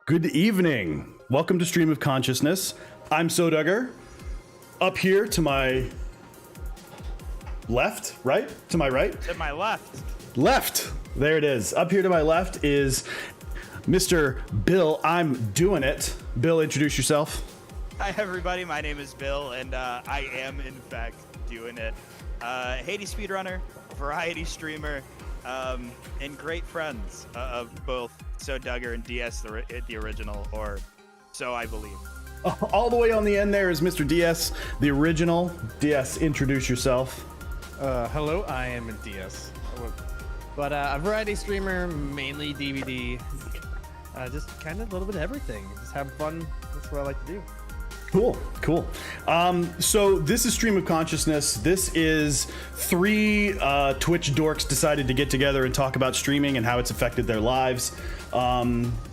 Good evening. Welcome to Stream of Consciousness. I'm soDugger. Up here to my left, right? To my right? To my left. Left. There it is. Up here to my left is Mr. Bill. I'm doing it. Bill, introduce yourself. Hi, everybody. My name is Bill, and I am, in fact, doing it. Hades speedrunner, variety streamer, and great friends of both soDugger and DStheOriginal, or so I believe. All the way on the end there is Mr. DStheOriginal. DS, introduce yourself. Hello, I am DS. But a variety streamer, mainly DVD. Just kind of a little bit of everything. Just have fun. That's what I like to do. Cool. So this is Stream of Consciousness. This is three Twitch dorks decided to get together and talk about streaming and how it's affected their lives.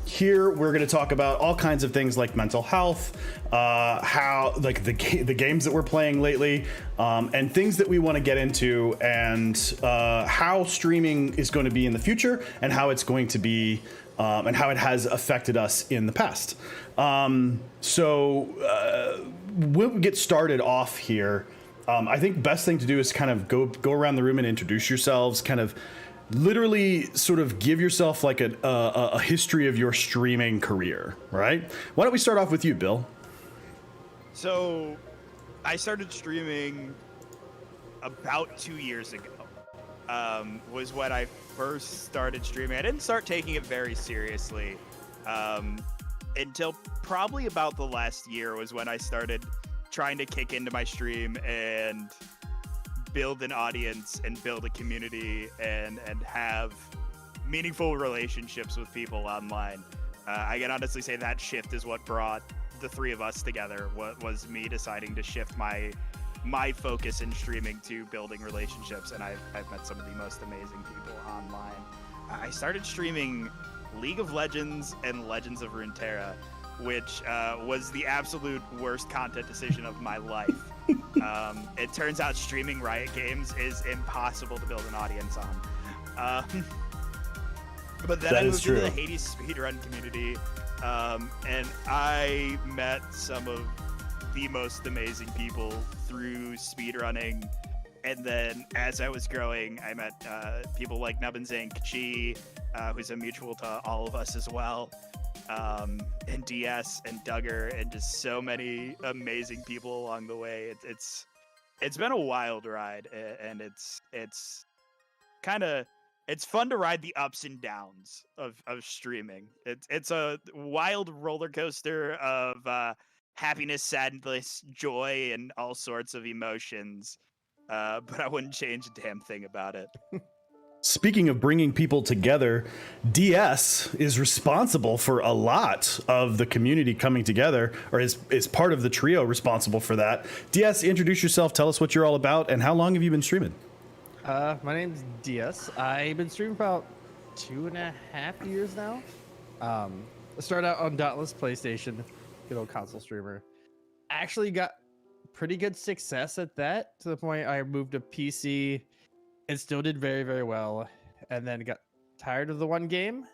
Here we're going to talk about all kinds of things like mental health, how like the games that we're playing lately, and things that we want to get into, and how streaming is going to be in the future, and how it's going to be, and how it has affected us in the past. So we'll get started off here. I think best thing to do is kind of go around the room and introduce yourselves, kind of literally sort of give yourself like a history of your streaming career, right? Why don't we start off with you, Bill? So I started streaming about 2 years ago. Was when I first started streaming. I didn't start taking it very seriously until probably about the last year was when I started trying to kick into my stream and build an audience and build a community and have meaningful relationships with people online. I can honestly say that shift is what brought the three of us together. What was me deciding to shift my focus in streaming to building relationships, and I've met some of the most amazing people online. I started streaming League of Legends and Legends of Runeterra, which was the absolute worst content decision of my life. It turns out streaming Riot games is impossible to build an audience on. But then I moved into the Hades speedrun community, and I met some of the most amazing people through speedrunning. And then as I was growing, I met people like Nubbin Zank, Chi, who's a mutual to all of us as well, and DS and Dugger, and just so many amazing people along the way. It's been a wild ride, and it's fun to ride the ups and downs of streaming. It's a wild roller coaster of happiness, sadness, joy, and all sorts of emotions. But I wouldn't change a damn thing about it. Speaking of bringing people together, DS is responsible for a lot of the community coming together, or is part of the trio responsible for that. DS, introduce yourself, tell us what you're all about, and how long have you been streaming? My name's DS. I've been streaming about 2.5 years now. I started out on Dauntless PlayStation, good old console streamer. Actually got pretty good success at that, to the point I moved to PC and still did very, very well. And then got tired of the one game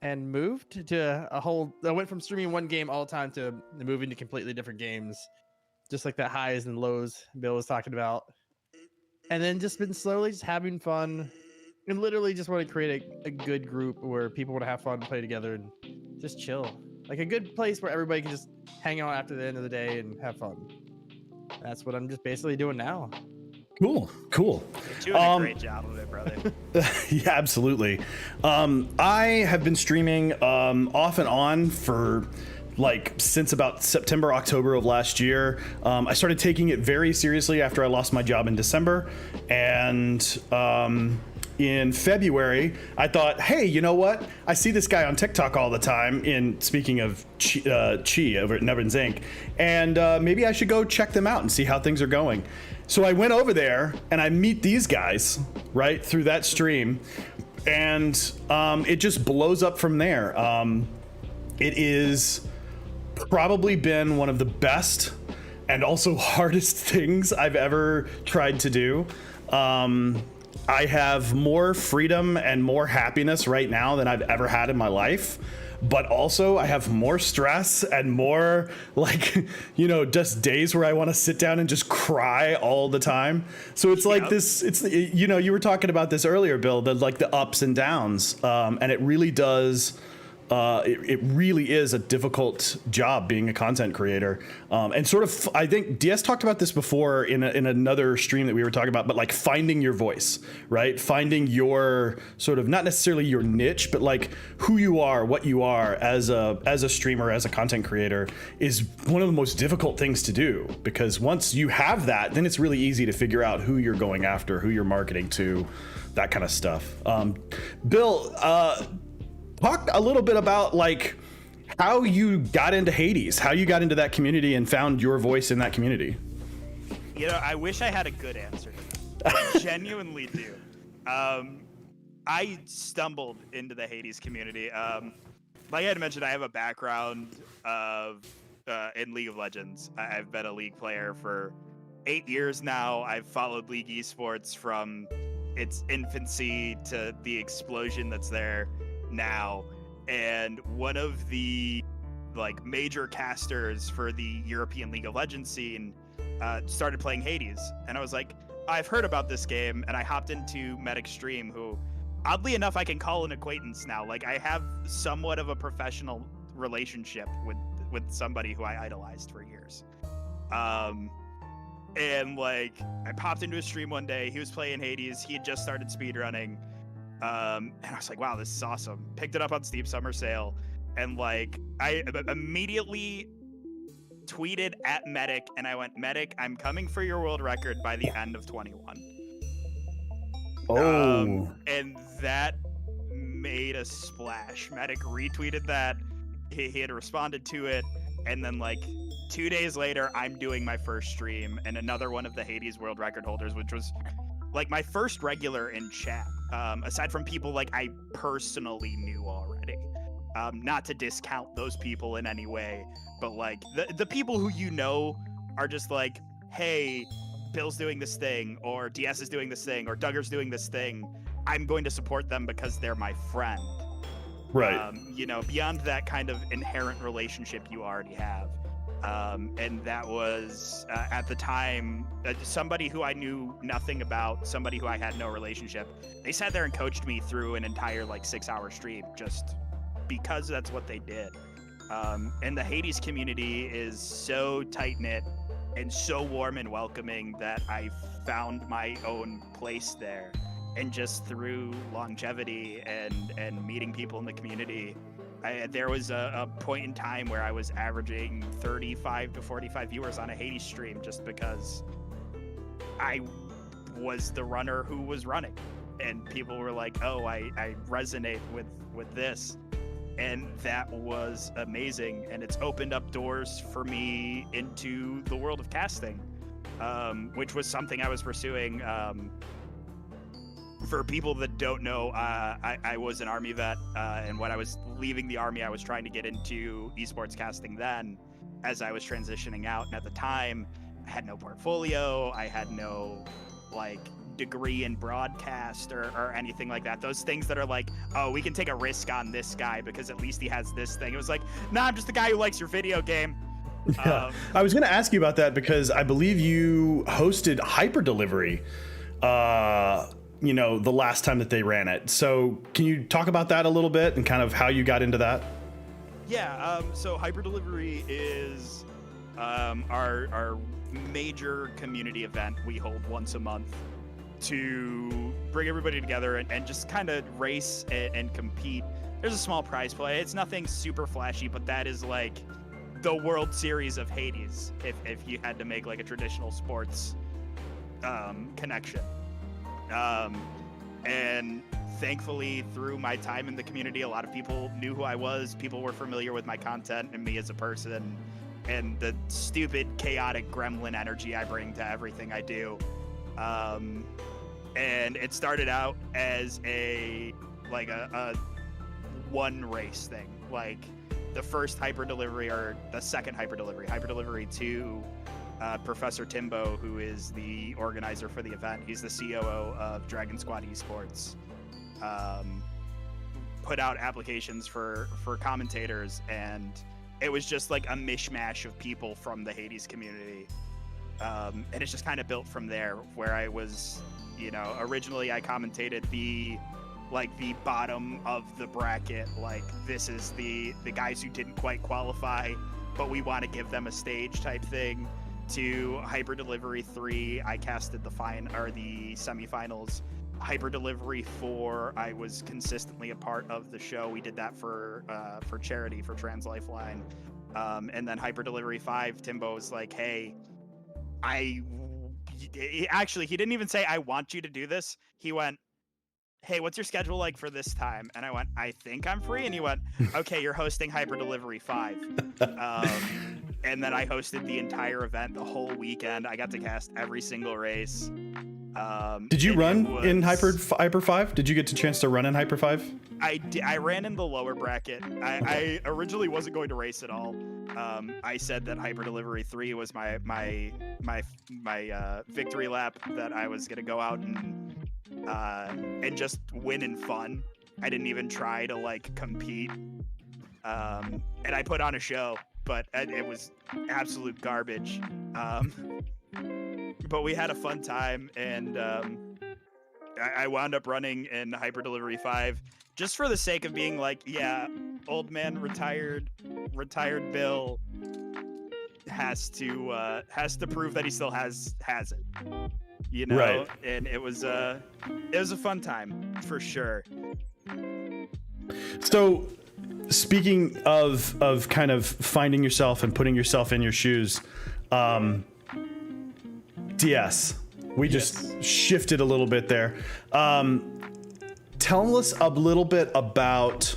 and moved to I went from streaming one game all the time to moving to completely different games. Just like that highs and lows Bill was talking about. And then just been slowly just having fun and literally just want to create a good group where people want to have fun, play together, and just chill. Like a good place where everybody can just hang out after the end of the day and have fun. That's what I'm just basically doing now. Cool. You're doing a great job of it, brother. Yeah, absolutely. I have been streaming off and on for since about September, October of last year. I started taking it very seriously after I lost my job in December, and in February, I thought, hey, you know what? I see this guy on TikTok all the time, speaking of Chi over at Nubbin Zank, and maybe I should go check them out and see how things are going. So I went over there and I meet these guys right through that stream, and it just blows up from there. It is probably been one of the best and also hardest things I've ever tried to do. I have more freedom and more happiness right now than I've ever had in my life. But also I have more stress and more like, just days where I want to sit down and just cry all the time. So it's like this, you were talking about this earlier, Bill, the ups and downs. And it really does. It really is a difficult job being a content creator. And sort of, I think DS talked about this before in another stream that we were talking about, but like finding your voice, right? Finding your sort of, not necessarily your niche, but like who you are, what you are as a streamer, as a content creator is one of the most difficult things to do, because once you have that, then it's really easy to figure out who you're going after, who you're marketing to, that kind of stuff. Bill, talk a little bit about like how you got into Hades, how you got into that community and found your voice in that community. I wish I had a good answer to that. I genuinely do. I stumbled into the Hades community. Like I had mentioned, I have a background in League of Legends. I've been a League player for 8 years now. I've followed League esports from its infancy to the explosion that's there now, and one of the major casters for the European League of Legends scene started playing Hades, and I was like, I've heard about this game, and I hopped into Medic Stream, who oddly enough I can call an acquaintance now. Like, I have somewhat of a professional relationship with somebody who I idolized for years. And like, I popped into his stream one day, he was playing Hades, he had just started speedrunning. And I was like, wow, this is awesome. Picked it up on Steam Summer Sale, and like I immediately tweeted at Medic, and I went, Medic, I'm coming for your world record by the end of 21. And that made a splash. Medic retweeted that. He had responded to it, and then like 2 days later, I'm doing my first stream, and another one of the Hades world record holders, which was like my first regular in chat, aside from people like I personally knew already. Not to discount those people in any way, but like the people who are just like, hey, Bill's doing this thing, or DS is doing this thing, or Dugger's doing this thing. I'm going to support them because they're my friend. Right. Beyond that kind of inherent relationship you already have. And that was, at the time, somebody who I knew nothing about, somebody who I had no relationship. They sat there and coached me through an entire 6-hour stream just because that's what they did. And the Hades community is so tight-knit and so warm and welcoming that I found my own place there. And just through longevity and meeting people in the community, there was a point in time where I was averaging 35 to 45 viewers on a Hades stream just because I was the runner who was running. And people were like, oh, I resonate with this. And that was amazing. And it's opened up doors for me into the world of casting, which was something I was pursuing. For people that don't know, I was an Army vet, and when I was leaving the Army, I was trying to get into esports casting then, as I was transitioning out. And at the time, I had no portfolio, I had no degree in broadcast or anything like that. Those things that are like, oh, we can take a risk on this guy because at least he has this thing. It was like, nah, I'm just the guy who likes your video game. Yeah. I was going to ask you about that because I believe you hosted Hyper Delivery. The last time that they ran it. So can you talk about that a little bit and kind of how you got into that? Yeah, so Hyper Delivery is our major community event we hold once a month to bring everybody together and just kind of race and compete. There's a small prize play. It's nothing super flashy, but that is like the World Series of Hades if you had to make a traditional sports connection. And thankfully, through my time in the community, a lot of people knew who I was. People were familiar with my content and me as a person, and the stupid, chaotic gremlin energy I bring to everything I do. And it started out as a one race thing. the first hyper delivery or the second hyper delivery to Professor Timbo, who is the organizer for the event. He's the COO of Dragon Squad Esports. Put out applications for commentators, and it was just like a mishmash of people from the Hades community. And it's just kind of built from there, where I was, you know, originally I commentated the bottom of the bracket, like this is the guys who didn't quite qualify, but we want to give them a stage type thing, to Hyper Delivery 3, I casted the semifinals. Hyper Delivery 4, I was consistently a part of the show. We did that for charity, for Trans Lifeline. And then Hyper Delivery 5, Timbo was like, hey, he didn't even say, I want you to do this. He went, hey, what's your schedule like for this time? And I went, I think I'm free. And he went, okay, you're hosting Hyper Delivery 5. And then I hosted the entire event, the whole weekend. I got to cast every single race. Did you run in Hyper 5? Did you get a chance to run in Hyper 5? I ran in the lower bracket. I originally wasn't going to race at all. I said that Hyper Delivery 3 was my victory lap, that I was gonna go out and just win in fun. I didn't even try to like compete. And I put on a show, but it was absolute garbage. But we had a fun time, and I wound up running in Hyper Delivery 5 just for the sake of being like, yeah, old man retired Bill has to prove that he still has it, you know. Right. And it was a fun time for sure. So speaking of kind of finding yourself and putting yourself in your shoes, DS, we just shifted a little bit there. Tell us a little bit about,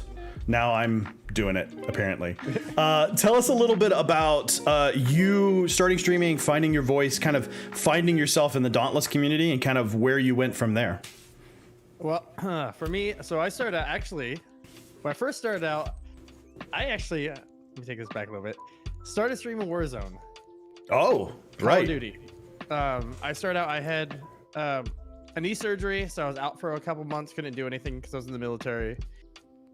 now I'm doing it apparently. Tell us a little bit about you starting streaming, finding your voice, kind of finding yourself in the Dauntless community, and kind of where you went from there. Well, for me, so I started out, actually, when I first started out, I actually, let me take this back a little bit, started streaming Warzone. Oh, Call right. of Duty. I started out, I had a knee surgery, so I was out for a couple months, couldn't do anything because I was in the military.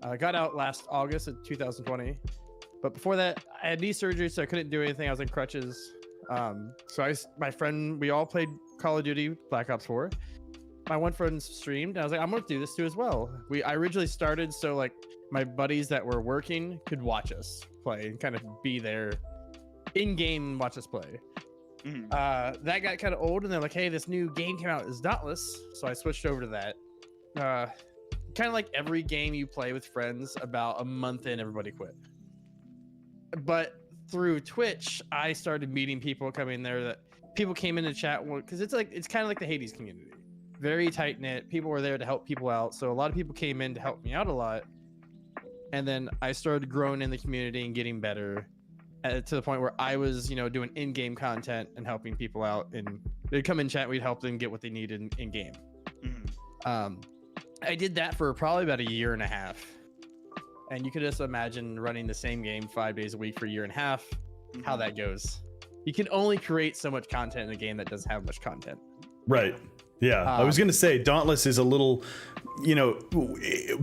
I got out last August of 2020. But before that, I had knee surgery, so I couldn't do anything. I was in crutches. My friend, we all played Call of Duty Black Ops 4. My one friend streamed, and I was like, I'm going to do this too as well. I originally started so like my buddies that were working could watch us play and kind of be there in-game and watch us play. Mm-hmm. That got kind of old, and they're like, hey, this new game came out, it's Dauntless. So I switched over to that. Kind of like every game you play with friends, about a month in, everybody quit. But through Twitch, I started meeting people coming in there, that people came in to chat, because it's kind of like the Hades community. Very tight knit. People were there to help people out. So a lot of people came in to help me out a lot. And then I started growing in the community and getting better to the point where I was, doing in-game content and helping people out. And they'd come in chat, we'd help them get what they needed in game. Mm-hmm. I did that for probably about a year and a half. And you could just imagine running the same game 5 days a week for a year and a half, how that goes. You can only create so much content in a game that doesn't have much content. Right. Yeah. I was going to say Dauntless is a little,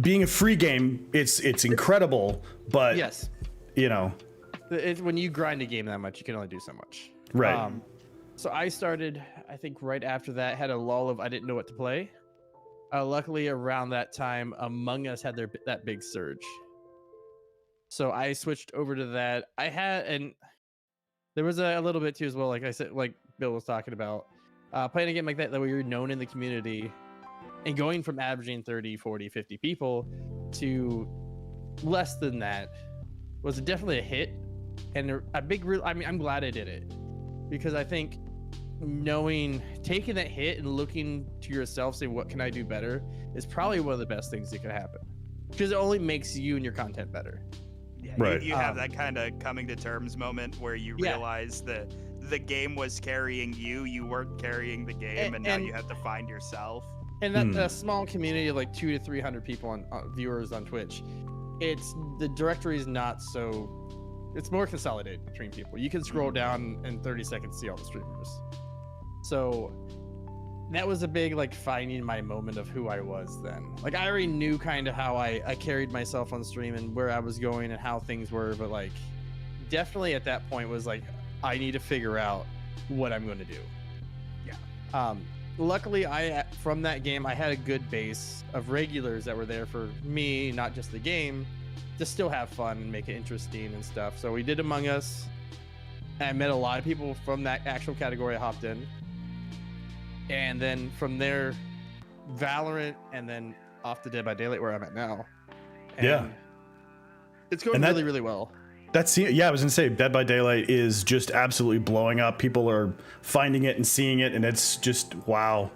being a free game, it's incredible, but yes, it's when you grind a game that much, you can only do so much. Right. So I started, I think right after that, had a lull of I didn't know what to play. Luckily, around that time, Among Us had that big surge. So I switched over to that. And there was a little bit too as well, like I said, like Bill was talking about, playing a game like that where you're known in the community, and going from averaging 30, 40, 50 people to less than that was definitely a hit. And a big, I'm glad I did it, because I think taking that hit and looking to yourself, saying, what can I do better, is probably one of the best things that could happen, because it only makes you and your content better. Yeah, right. You have that kind of coming to terms moment where you realize that the game was carrying you, you weren't carrying the game, and now you have to find yourself. And that small community of like 200 to 300 people on viewers on Twitch, it's the directory is not so. It's more consolidated between people. You can scroll down in 30 seconds, see all the streamers. So that was a big like finding my moment of who I was then. Like I already knew kind of how I carried myself on stream and where I was going and how things were, but like definitely at that point was like I need to figure out what I'm going to do. Yeah. Luckily, from that game I had a good base of regulars that were there for me, not just the game, to still have fun and make it interesting and stuff. So we did Among Us. I met a lot of people from that actual category. I hopped in, and then from there, Valorant, and then off to Dead by Daylight, where I'm at now. And yeah, it's going really, really well. I was gonna say Dead by Daylight is just absolutely blowing up. People are finding it and seeing it, and it's just wow.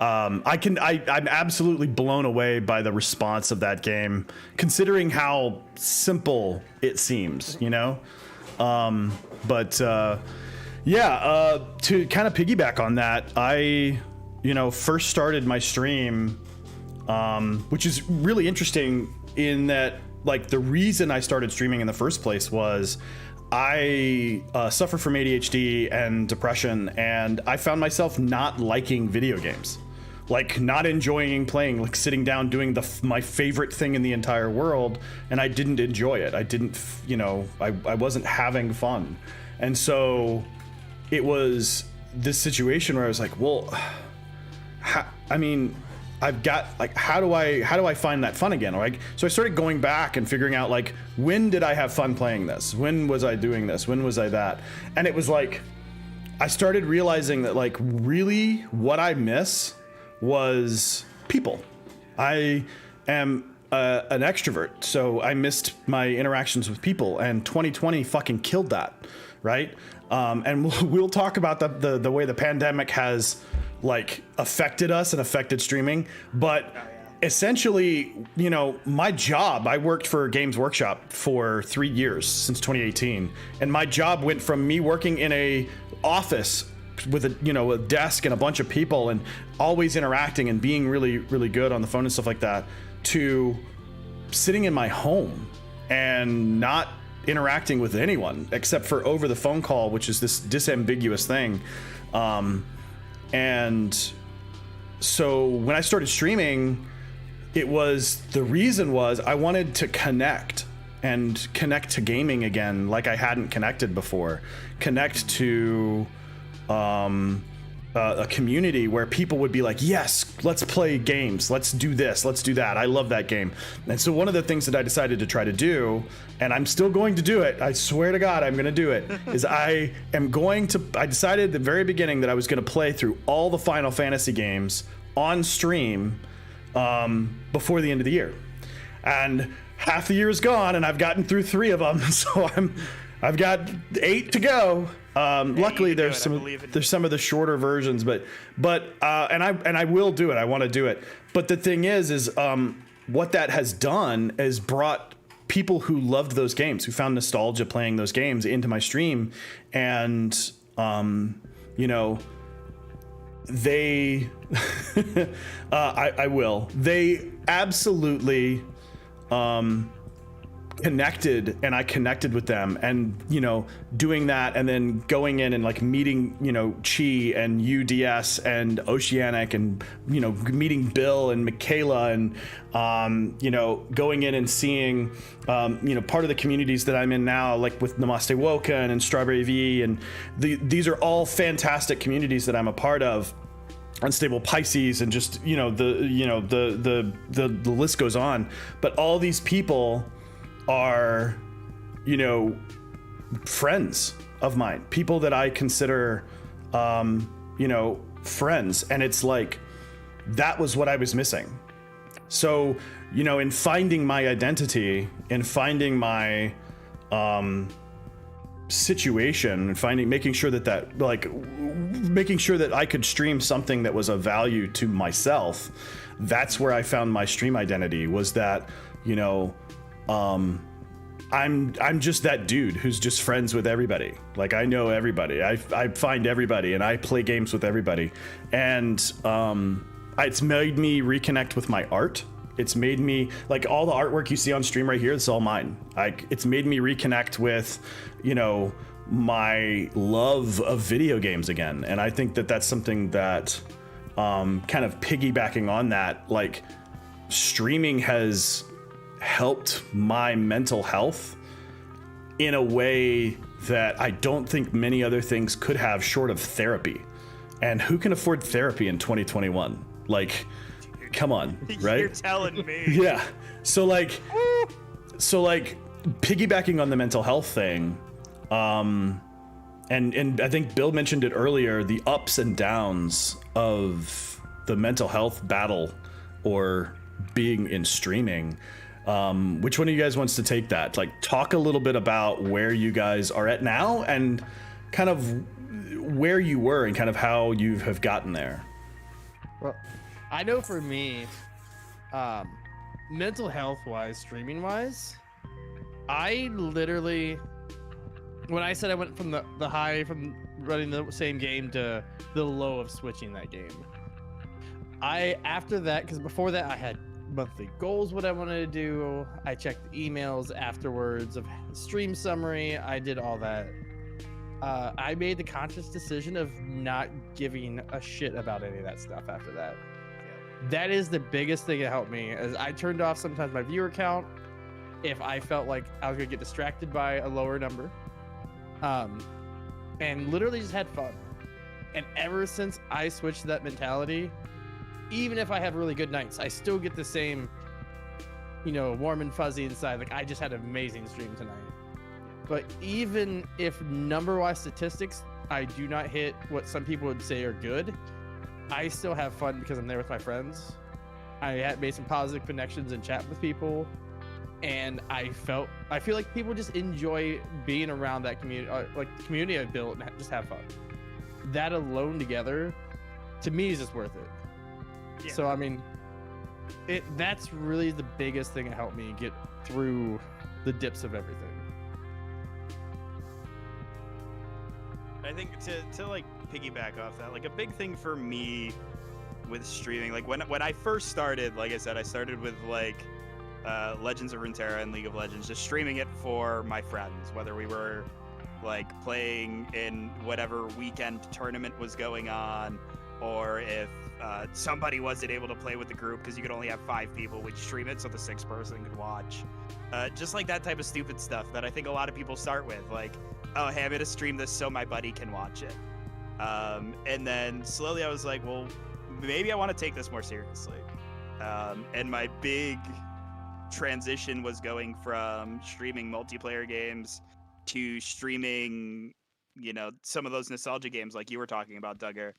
I'm absolutely blown away by the response of that game, considering how simple it seems, you know. To kind of piggyback on that, I first started my stream, which is really interesting in that, like, the reason I started streaming in the first place was I suffer from ADHD and depression, and I found myself not liking video games, like not enjoying playing, like sitting down doing my favorite thing in the entire world, and I didn't enjoy it. I didn't, I wasn't having fun. And so it was this situation where I was like, well, I've got, like, how do I find that fun again? Like, so I started going back and figuring out, like, when did I have fun playing this? When was I doing this? When was I that? And it was like, I started realizing that, like, really what I miss was people. I am an extrovert, so I missed my interactions with people, and 2020 fucking killed that, right? And we'll talk about the way the pandemic has, like, affected us and affected streaming, but essentially, my job, I worked for Games Workshop for 3 years since 2018, and my job went from me working in a office with a desk and a bunch of people and always interacting and being really, really good on the phone and stuff like that, to sitting in my home and not interacting with anyone except for over the phone call, which is this disambiguous thing. And so when I started streaming, the reason was I wanted to connect to gaming again, like I hadn't connected before. Connect to a community where people would be like, yes, let's play games, let's do this, let's do that, I love that game. And so one of the things that I decided to try to do, and I'm still going to do it, I swear to God I'm going to do it, is I decided at the very beginning that I was going to play through all the Final Fantasy games on stream before the end of the year. And half the year is gone, and I've gotten through 3 of them, so I've got 8 to go. Luckily, there's some of the shorter versions, but I will do it. I want to do it. But the thing is what that has done is brought people who loved those games, who found nostalgia playing those games, into my stream, and they they absolutely connected, and I connected with them, and doing that, and then going in and, like, meeting Chi and UDS and Oceanic, and meeting Bill and Michaela, and going in and seeing part of the communities that I'm in now, like with Namaste Woken and Strawberry V, and these are all fantastic communities that I'm a part of. Unstable Pisces, and just the list goes on. But all these people are friends of mine, people that I consider friends, and it's like that was what I was missing. So in finding my identity, in finding my situation, and making sure that I could stream something that was of value to myself, that's where I found my stream identity, was that I'm just that dude who's just friends with everybody. Like, I know everybody, I find everybody, and I play games with everybody, and it's made me reconnect with my art It's made me, like, all the artwork you see on stream right here, it's all mine. Like, it's made me reconnect with, you know, my love of video games again. And I think that that's something that, kind of piggybacking on that, like, streaming has helped my mental health in a way that I don't think many other things could have, short of therapy. And who can afford therapy in 2021? Like, come on, right? You're telling me. Yeah. So like piggybacking on the mental health thing, and I think Bill mentioned it earlier, the ups and downs of the mental health battle or being in streaming. Which one of you guys wants to take that? Like, talk a little bit about where you guys are at now and kind of where you were and kind of how you have gotten there. Well, I know for me, mental health wise, streaming wise, I literally, when I said I went from the high from running the same game to the low of switching that game, after that, because before that I had monthly goals, what I wanted to do. I checked the emails afterwards of stream summary. I did all that. I made the conscious decision of not giving a shit about any of that stuff after that. That is the biggest thing that helped me, as I turned off sometimes my viewer count if I felt like I was gonna get distracted by a lower number, and literally just had fun. And ever since I switched to that mentality, even if I have really good nights, I still get the same, you know, warm and fuzzy inside. Like, I just had an amazing stream tonight. But even if number-wise statistics, I do not hit what some people would say are good, I still have fun because I'm there with my friends. I had made some positive connections and chat with people, and I feel like people just enjoy being around that community, like the community I built, and just have fun. That alone together, to me, is just worth it. Yeah. So I mean, that's really the biggest thing that helped me get through the dips of everything. I think to like piggyback off that, like a big thing for me with streaming, like when I first started, like I said, I started with like Legends of Runeterra and League of Legends, just streaming it for my friends, whether we were like playing in whatever weekend tournament was going on, or if somebody wasn't able to play with the group because you could only have 5 people, we'd stream it so the 6th person could watch. Just like that type of stupid stuff that I think a lot of people start with, like, oh, hey, I'm gonna stream this so my buddy can watch it. And then slowly I was like, well, maybe I want to take this more seriously. And my big transition was going from streaming multiplayer games to streaming, you know, some of those nostalgia games like you were talking about, Duggar.